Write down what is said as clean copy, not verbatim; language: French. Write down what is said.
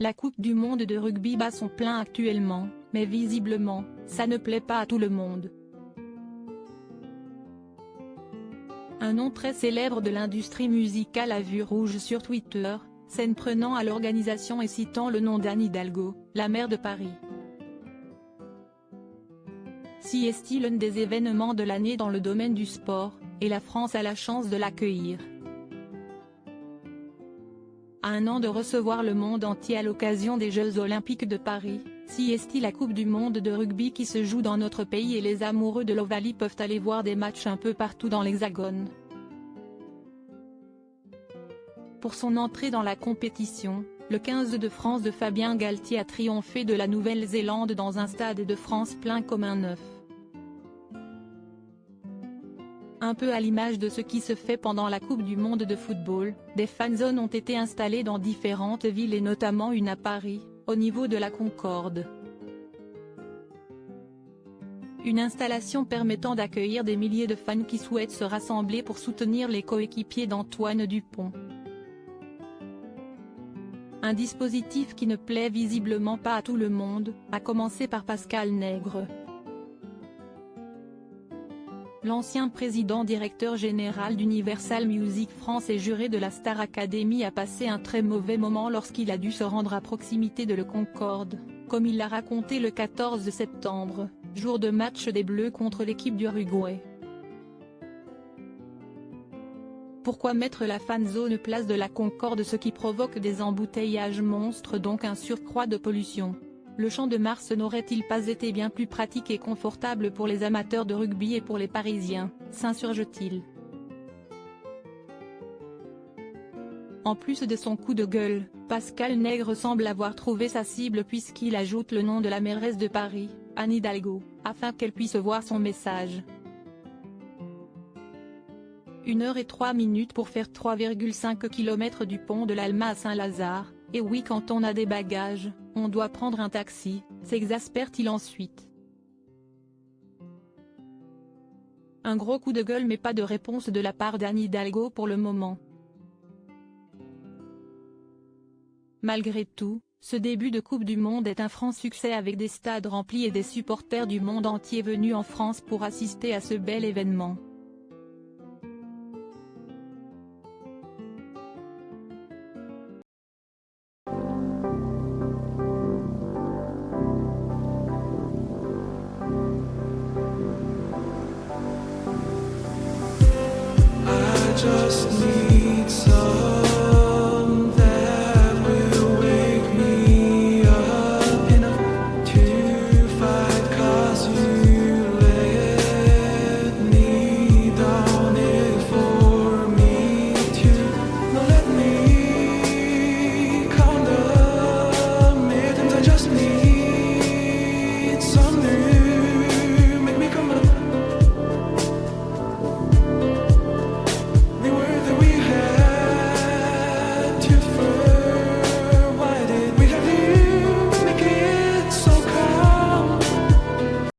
La Coupe du monde de rugby bat son plein actuellement, mais visiblement, ça ne plaît pas à tout le monde. Un nom très célèbre de l'industrie musicale a vu rouge sur Twitter, s'en prenant à l'organisation et citant le nom d'Anne Hidalgo, la maire de Paris. Si est-il l'un des événements de l'année dans le domaine du sport, et la France a la chance de l'accueillir. À un an de recevoir le monde entier à l'occasion des Jeux Olympiques de Paris, si est-il la Coupe du monde de rugby qui se joue dans notre pays et les amoureux de l'Ovalie peuvent aller voir des matchs un peu partout dans l'Hexagone. Pour son entrée dans la compétition, le 15 de France de Fabien Galtier a triomphé de la Nouvelle-Zélande dans un stade de France plein comme un œuf. Un peu à l'image de ce qui se fait pendant la Coupe du monde de football, des fanzones ont été installées dans différentes villes et notamment une à Paris, au niveau de la Concorde. Une installation permettant d'accueillir des milliers de fans qui souhaitent se rassembler pour soutenir les coéquipiers d'Antoine Dupont. Un dispositif qui ne plaît visiblement pas à tout le monde, à commencer par Pascal Nègre. L'ancien président-directeur général d'Universal Music France et juré de la Star Academy a passé un très mauvais moment lorsqu'il a dû se rendre à proximité de le Concorde, comme il l'a raconté le 14 septembre, jour de match des Bleus contre l'équipe d'Uruguay. Pourquoi mettre la fanzone place de la Concorde, ce qui provoque des embouteillages monstres, donc un surcroît de pollution? Le Champ de Mars n'aurait-il pas été bien plus pratique et confortable pour les amateurs de rugby et pour les Parisiens, s'insurge-t-il. En plus de son coup de gueule, Pascal Nègre semble avoir trouvé sa cible puisqu'il ajoute le nom de la mairesse de Paris, Anne Hidalgo, afin qu'elle puisse voir son message. 1h03 pour faire 3,5 km du pont de l'Alma à Saint-Lazare, et oui, quand on a des bagages, on doit prendre un taxi, s'exaspère-t-il ensuite. Un gros coup de gueule mais pas de réponse de la part d'Anne Hidalgo pour le moment. Malgré tout, ce début de Coupe du Monde est un franc succès avec des stades remplis et des supporters du monde entier venus en France pour assister à ce bel événement. Just need